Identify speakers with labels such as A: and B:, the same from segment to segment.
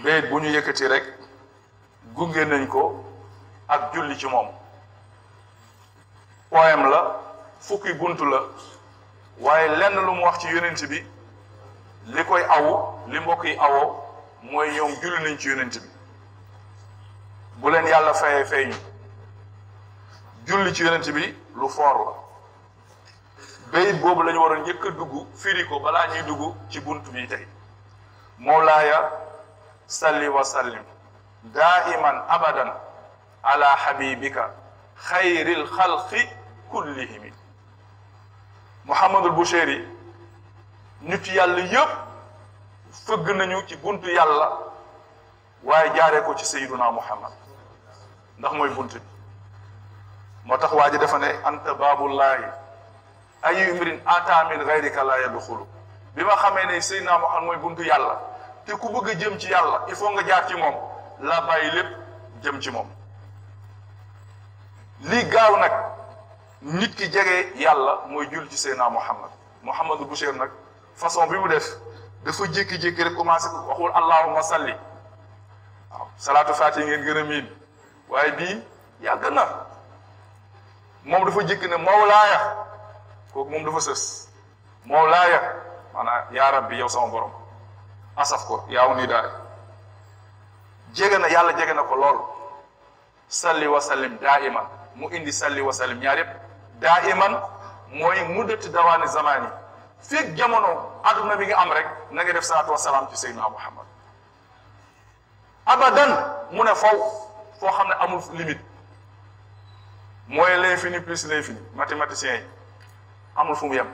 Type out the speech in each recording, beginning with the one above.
A: bayit bu ñu yëkkati rek gunge nañ ko ak julli ci moom. poème la fukki buntu la waaye lenn lu mu wax ci yonent bi li koy awu li mbokk yi awoo mooy ñoom julli nañ ci yonent bi. bu leen yàlla fayee fay ñu julli ci yonent bi lu foor la. bayit boobu la ñu waroon njëkk a dugg firi ko balaa ñuy dugg ci buntu bi tey. mawlaaya salli wa sallim daiman abadan ala habibika xayril xalqi kullihimi. Muhammadul Busheeri nit yàlla yëpp fëgg nañu ci buntu yàlla waaye jaaree ko ci sayyiduna Muhammad ndax mooy bunt bi. moo tax waa ji dafa ne anta baabullahi ayu imrin ata min gayrika la yadxulu. bi ma xamee ne sayyiduna Muhammad mooy buntu yàlla te ku bëgg a jëm ci yàlla il faut nga jaar ci moom la bàyyi lépp jëm ci moom. li gaaw nag nit ki jege yàlla mooy jul ci sayyiduna Muhammad. Muhammadul Busheer nag façon bi mu def dafa jékki-jékki rek commencé ko waxul allahumma salli waaw salaatu faati ngeen gën a miin waaye bii yàgg na moom dafa jékki ne mawlaaya kooku moom dafa sës mawlaaya maanaam yaa rabbi yow sama borom asaf ko yaaw nii daal jege na yàlla jege na ko lool. salli wa sallim daa iman mu indi salli wa sallim ñaar yëpp daa iman mooy muddati dawaani zamaani fekk jamono adduna bi nga am rek na nga def salaatu wa salaam ci Seydina Muhammad. abadan mu ne foo xam ne amul limite mooy l'infini plus l'infini mathématiciens yi amul fu mu yem.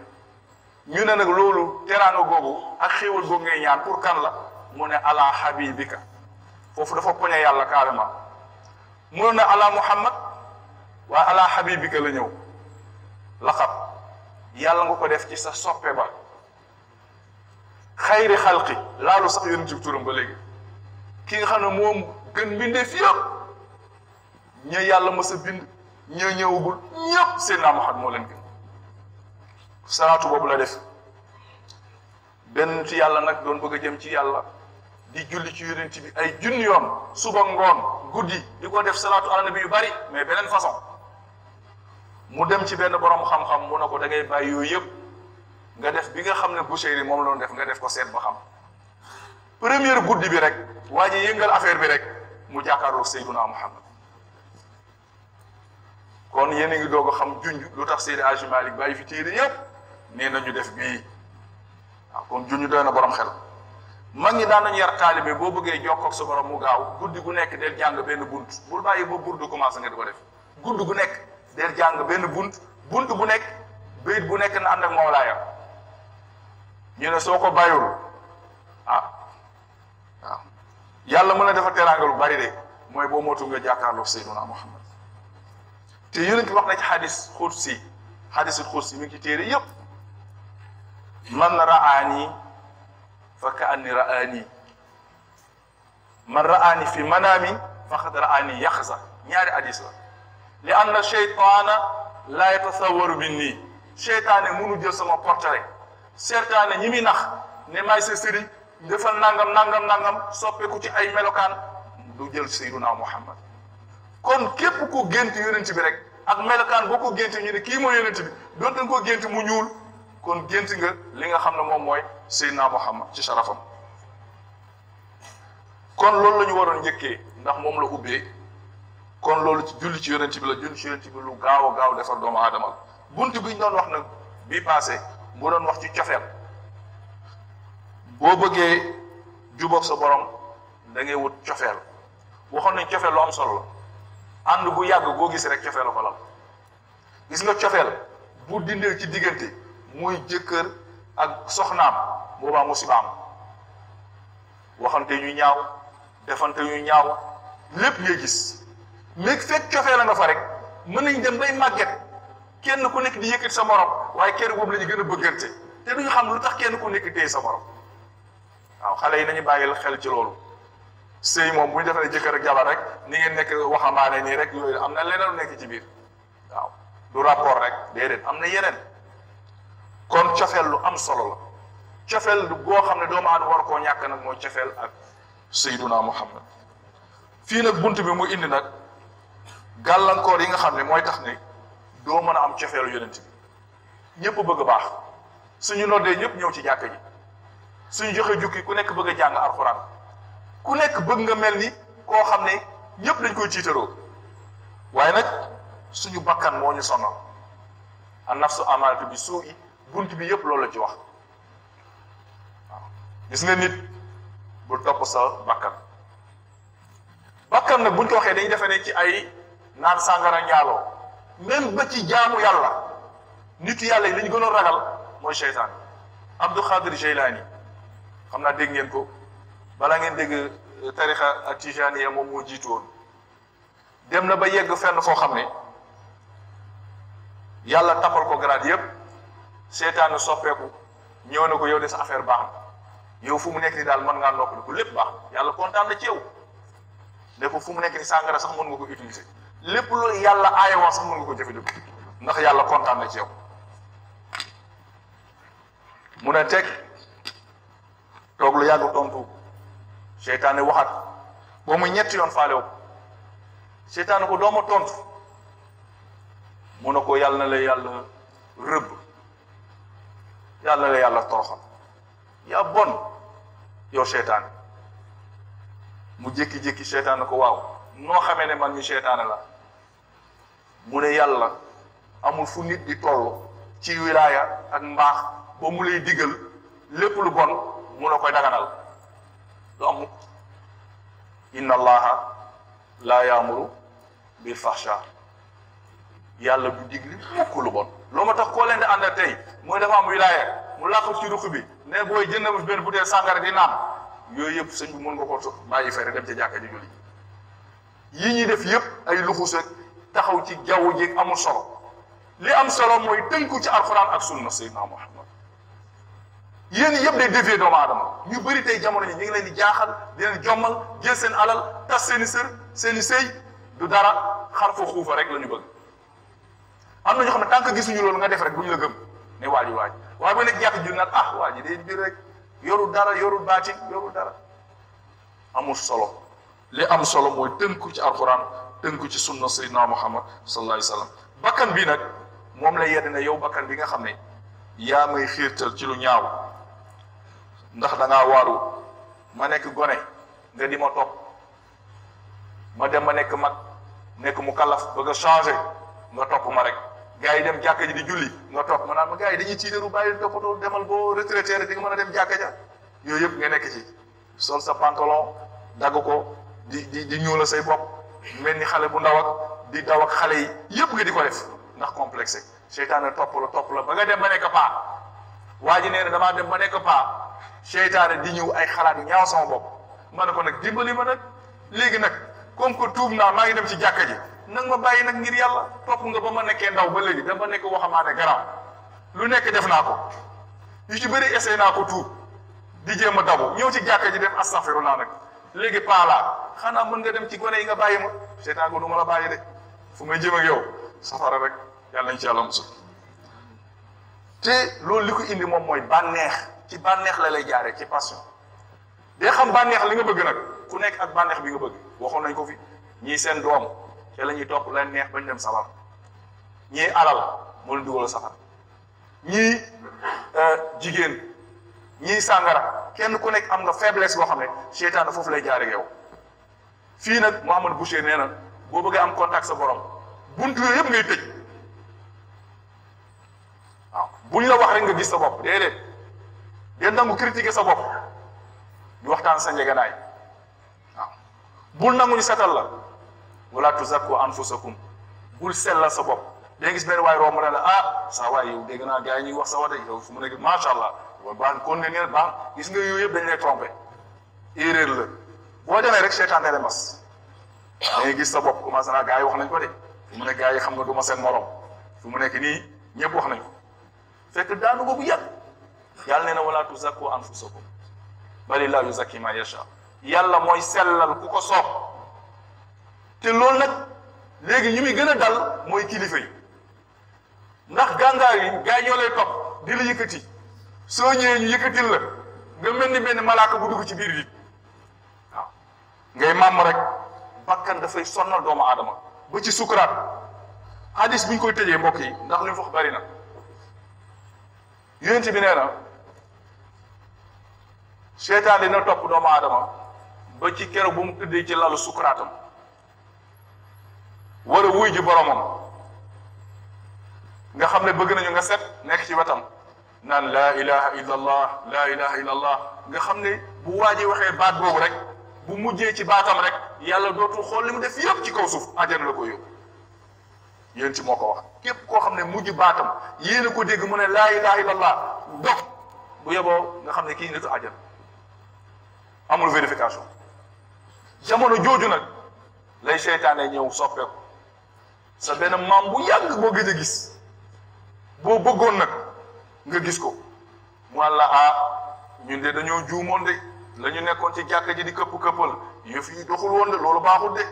A: ñu ne nag loolu teraanga googu ak xéewal googu ngay ñaan pour kan la mu ne ala habibika foofu dafa poñe yàlla carrément. mu ne ala Muhammad waaye ala habibika la ñëw laqab yàlla nga ko def ci sa soppe ba xayri xalqi laalu sax yonent bi turam ba léegi ki nga xam ne moom gën mbindeef yëpp ña yàlla mës a bind ña ñëwagul ñëpp Seydina Muhammad moo leen gën. salaatu boobu la def benn ci yàlla nag doon bëgg a jëm ci yàlla di julli ci yonent bi ay junni yoon suba ngoon guddi di ko def salaatu ala nabi yu bari mais beneen façon. mu dem ci benn borom xam-xam mu ne ko da ngay bàyyi yooyu yëpp nga def bi nga xam ne Busheeri moom la doon def nga def ko seet ba xam. première guddi bi rek waa ji yëngal affaire bi rek mu jàkkaarloog Seydina Muhammad. kon yéen a ngi doog a xam junj lu tax Seydi Hadji Malick bàyyi fi téere yëpp nee nañu def bii waaw kon junj doy na borom xel. mag ñi daan nañu yar taalibe boo bëggee jokkoo ak sa borom mu gaaw guddi gu nekk del jàng benn bunt bul bàyyi ba burdu commencé nga di ko def guddi gu nekk. del jàng benn bunt bu nekk bayit bu nekk na ànd ak mawlaaya ñu ne soo ko bàyyul waaw yàlla mën na dafa teraanga lu bari de mooy boo mootu nga jàkkaarloo Seydina Muhammad. te yonent wax na ci xadisul xudsi mi ngi ci téere yépp man ra'aani fa ka anni ra'aani man ra'aani fi manaami faqad ra'aani yaxza ñaari hadis la. li anna sheytaana laa yatasawwaru bi nii seytaane munu jël sama portrait seytaane ñi muy nax ne maay sa sëriñ defal nangam soppeeku ci ay melokaan du jël Seydina Muhammad. kon képp ku gént yonent bi rek ak melokaan boo ko génte ñu ne kii mooy yonent bi doonte nga ko gént mu ñuul kon gént nga li nga xam ne moom mooy Seydina Muhammad ci sharafam. kon loolu la ñu waroon njëkkee ndax moom la ubbee. kon loolu ci julli ci yonent bi la julli ci yonent bi lu gaaw a gaaw defar doomu aadama la. bunt bi ñu doon wax nag bii passé mu doon wax ci cofeel boo bëggee jubóog sa borom da ngay wut cofeel waxoon nañ cofeel lu am solo la ànd bu yàgg boo gis rek cofeel la ko lal. gis nga cofeel bu dindee ci diggante muy jëkkër ak soxnaam boobaa musiba am waxante ñu ñaaw defante ñu ñaaw lépp ngay gis. mais fekk cofee la nga fa rek mën nañ dem bay màgget kenn ku nekk di yëkkati sa morom waaye kenn boobu la ñu gën a bëggante te duñu xam lu tax kenn ku nekk téye sa morom. waaw xale yi nañu bàyyil xel ci loolu sëy moom bu ñu defee jëkkër ak jabar rek ni ngeen nekk waxambaane nii rek yooyu am na leneen lu nekk ci biir waaw du rapport rek déedéet am na yeneen. kon cofeel lu am solo la cofeel boo xam ne doomu aadama war koo ñàkk nag mooy cofeel ak sayyiduna Muhammad. fii nag bunt bi mu indi nag gàllankoor yi nga xam ne mooy tax ne doo mën a am cofeelu yonent bi. ñëpp bëgg a baax suñu noddee ñëpp ñëw ci jàkka ji suñu joxe jukki ku nekk bëgg a jàng alxuraan ku nekk bëgg nga mel ni koo xam ne ñëpp dañ koy tiitaroo waaye nag suñu bakkan moo ñu sonal an nafsu amaaratu bi suu i bunt bi yëpp loolu la ci wax waaw gis nga nit bul topp sa bakkan nag buñ ko waxee dañuy defee ne ci ay naan sàngara njaaloo même ba ci jaamu yàlla nitu yàlla yi li ñu gënoon ragal mooy seytaan Abdul Xaadir Jeylaani xam naa dégg ngeen ko balaa ngeen dégg tarixa ak tijaaniya moom moo jiitu woon dem na ba yegg fenn foo xam ne yàlla tappal ko grade yépp seytaan soppeeku ñëw na ko yow de sa affaire baax na yow fu mu nekk ni daal mën ngaa noppali ko lépp baax yàlla kontaan na ci yow ne ko fu mu nekk ni sàngara sax mën nga ko utiliser lépp loolu yàlla aaye woon sax mën nga ko jëfandikoo ndax yàlla kontaan na ci yow mu ne teg toog lu yàgg tontu seytaane waxat ba mu ñetti yoon faale ko seytaane ko dooma tontu mu ne ko yàlla na la yàlla rëbb yàlla na la yàlla toroxal yaa bon yow seytaane mu jékki-jékki seytaane ko waaw noo xamee ne man mi seytaane la mu ne yàlla amul fu nit di toll ci wilaaya ak mbaax ba mu lay digal lépp lu bon mu la koy daganal lu amul inna allaha laa yaamuru bil fahsha yàlla du digli mukk lu bon loo ma tax koo leen di àndal tey mooy dafa am wilaaya mu làqu ci ruq bi ne booy jënd ma benn butéel sàngara di naan yooyu yëpp sëñ bi mën nga ko bàyyi fere dem ca jàkka ji julli yi ñuy def yëpp ay luxus ak taxaw ci jaww ji amul solo li am solo mooy tënku ci alxuraan ak sunna sayyidina Muhammad yéen yëpp day dévier doomu aadama ñu bëri tey jamono ñi ñu ngi leen di jaaxal di leen jommal jël seen alal tas seen i sër seen i sëy du dara xar fa xuufa rek la ñu bëgg am na ñoo xam ne tant que gisuñu loolu nga def rek duñu la gëm ne waaji waaye ba nekk jàkk jul nag ah waa ji day mbir rek yorul dara yorul baatin yorul dara amul solo li am solo mooy tënku ci alxuraan tënku ci sunna sayyidina Muhammad sallallahu alayhi wa sallam bakkan bi nag moom la yedd ne yow bakkan bi nga xam ne yaa may xiirtal ci lu ñaaw ndax da ngaa waaru ma nekk gone nga di ma topp ma dem ma nekk mag nekk mu kallaf bëgg a changé nga topp ma rek gars yi dem jàkka ji di julli nga topp ma naan ma gars yi dañuy tiitaru bàyyi toppatoo demal boo retraité rek di nga mën a dem jàkka ja yooyu yëpp nga nekk ci sol sa pantalon dagg ko di ñuula say bopp mel ni xale bu ndaw ak di daw ak xale yi yëpp nga di ko def ndax complexe seytaane topp la ba nga dem ba nekk paa waa ji nee na damaa dem ba nekk paa seytaane di ñëw ay xalaat yu ñaaw sama bopp ma ne ko nag dimbali ma nag léegi nag comme que tuub naa maa ngi dem ci jàkka ji nag ma bàyyi nag ngir yàlla topp nga ba ma nekkee ndaw ba léegi dama nekk waxamaane garaaw lu nekk def naa ko yu ci bëri essayé naa ko tuub di jéem a dabu ñëw ci jàkka ji dem astaghfirullah nag léegi paa laa xanaa mën nga dem ci gone yi nga bàyyi ma seytaan ko du ma la bàyyi de fu may jëm ak yow safara rek yàlla nañ ci yàlla musul te loolu li ko indi moom mooy bànneex ci bànneex la lay jaaree ci passion day xam bànneex li nga bëgg nag ku nekk ak bànneex bi nga bëgg waxoon nañ ko fi ñii seen doom te la ñuy topp leen neex bañ dem safara ñii alal moo leen dugal safara ñii jigéen ñii sàngara kenn ku nekk am nga faiblesse boo xam ne seytaan foofu lay jaaree yow fii nag Mouhamadou Boucher nee na boo bëggee am contact sa borom buntu yooyu yëpp ngay tëj waaw buñ la wax rek nga gis sa bopp déedéet dee nangu critiquer sa bopp di waxtaan sa njeganaay waaw bul nangu ñu setal la wala tuzakku anfusakum bul sellal sa bopp da gis benn waay romb na la ah saa waay yow dégg naa gars yi ñuy wax sa wate yow fu mu nekk macha allah waaye baax kon ne neen baax gis nga yooyu yëpp dañ lay trompé erreur la boo demee rek seetaan la mas da ngay gis sa bopp commencé naa gars yi wax nañ ko de fu mu nekk gars yi xam nga du ma seen morom fu mu nekk nii ñëpp wax nañ ko fekk daanu boobu yàgg yàlla nee na wala tuzakku anfusakum balillaahu yuzakki man yasha yàlla mooy sellal ku ko soob te loolu nag léegi ñu muy gën a dal mooy kilifa yi ndax gàngaar yi gars yi ñoo lay topp di la yëkkati soo ñëwee ñu yëkkatil la nga mel ni benn malaaka bu dugg ci biir bi waaw ngay màmm rek bakkan dafay sonnal doomu aadama ba ci sukuraat. hadis bi ñu koy tëjee mbokk yi ndax li mu wax bari na yonent bi nee na seytaan dina topp doomu aadama ba ci keroog bu mu tëddee ci lalu sukuraatam war a wuy ji boromam nga xam ne bëgg nañu nga set nekk ci wetam naan laa ilaha illa allah laa ilaha illa allah nga xam ne bu waajee waxee baat boobu rek bu mujjee ci baatam rek yàlla dootul xool li mu def yëpp ci kaw suuf àjjana la koy yóbbu yéen ci moo ko wax képp koo xam ne mujj baatam yéen a ko dégg mu ne laa ilaha illa allah dox bu yeboo nga xam ne kii nitu àjjana amul vérification jamono jooju nag lay seytaane ñëw soppeeku sa benn maam bu yàgg boo gëj a gis boo bëggoon nag nga gis ko mu la ñun de dañoo juumoon de la ñu nekkoon ci jàkka ji di këpp-këppal yëf yi doxul woon de loolu baaxul de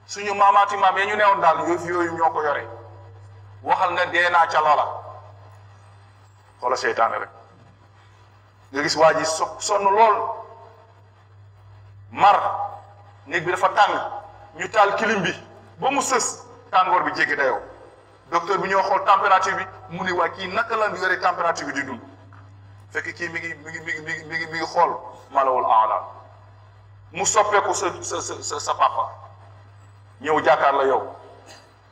A: suñu maamaati maam ya ñu newoon daal yëf yooyu ñoo ko yore waxal nga dee naa ca loola xoola seytaane rek nga gis waa ji sonn lool mar néeg bi dafa tàng ñu taal kilim bi ba mu sës tàngoor bi jéggi dayoo docteur bi ñoo xool température bi mu ne waa kii naka la yore température bi di dund fekk kii mi ngi xool malawul aala mu soppeeku sa papa ñëw jàkkaar la yow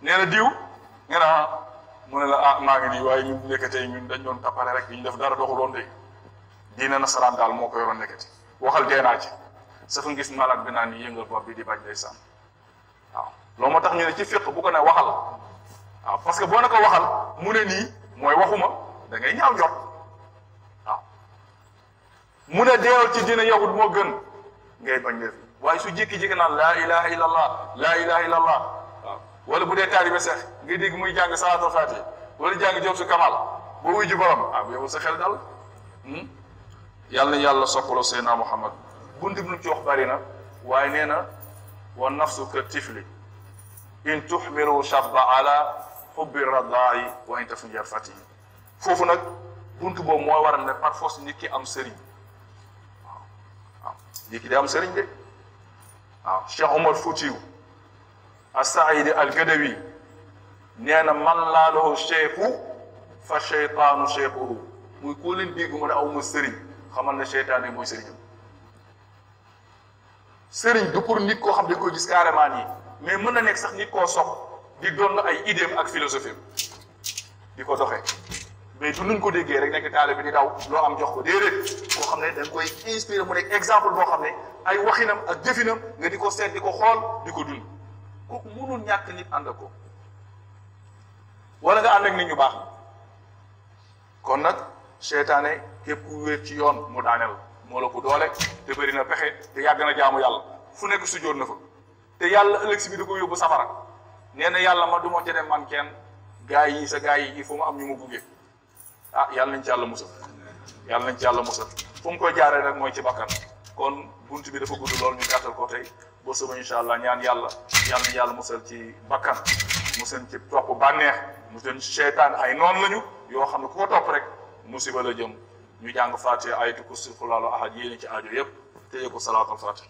A: nee na diw nga naa mu ne la maa ngi nii waaye ñun nekkatee ñun dañ doon tappale rek ñu def dara doxuloon de diina nasaraan daal moo ko yoroon nekkati waxal dee naa ci sa fa ngis malade bi naan ni yëngal bopp bi di bañ day sàmm waaw loolu moo tax ñu ne ci fiq bu ko ne waxal waaw parce que boo ne ko waxal mu ne nii mooy waxuma da ngay ñaaw jot waaw mu ne deewal ci diina yahud moo gën ngay bañ def waaye su jékki-jékki naan laa ilaha illa allah laa ilaha illa allah waaw wala bu dee taalibe seex nga dégg muy jàng salaatul faati wala jàng jow su kamal ba wuy ji borom bu yow sa xel dal yàlla na yàlla soppaloo Seydina Muhammad bunt bi nu ci wax bari na waaye nee na wa nafsu ka tifli in tuxmilu shabba ala xubbi radaayi wa in tafun jar fati foofu nag bunt boobu moo waral ne par force nit ki am sëriñ waaw nit ki day am sëriñ de waaw Cheikh Omar Foutiou as-Saïdi al-Gadawi nee na man laa lahu cheikhu fa cheytaanu cheikhuhu muy koo leen dégg mu ne aw ma sëriñ xamal ne cheytaan yi mooy sëriñam sëriñ du pour nit koo xam dañ koy gis carrément nii mais mën na nekk sax nit koo sox di doon ay idéem ak philosophie di ko doxee mais du nuñ ko déggee rek nekk taale bi di daw loo am jox ko déedéet koo xam ne dañ koy inspiré mu nekk exemple boo xam ne ay waxinam ak jëfinam nga di ko seet di ko xool di ko dund kooku mënul ñàkk nit ànd ak ko wala nga ànd ak nit ñu baax kon nag seytaane képp ku wéer ci yoon mu daaneel moo la ko doole te bëri na pexe te yàgg na jaamu yàlla fu nekk sujjóot na fa te yàlla ëllëg si bi da ko yóbbu safara nee na yàlla ma du ma ca dem man kenn gaa yi sa gaa yi il faut mu am ñu ma gunge yàlla nañ ci yàlla musal yàlla nañ ci yàlla musal fu mu koy jaaree rek mooy ci bakkan kon bunt bi dafa gudd lool ñu gàttal ko tey boo suba incha allah ñaan yàlla nañ yàlla musal ci bakkan musal ci topp bànneex musal ci seytaan ay noon lañu yoo xam ne ku ko topp rek musiba la jëm ñu jàng Faatiha ayatul kursi xul huwallaahu ahad yéene ci aajo yépp téye ko salaatul faatiha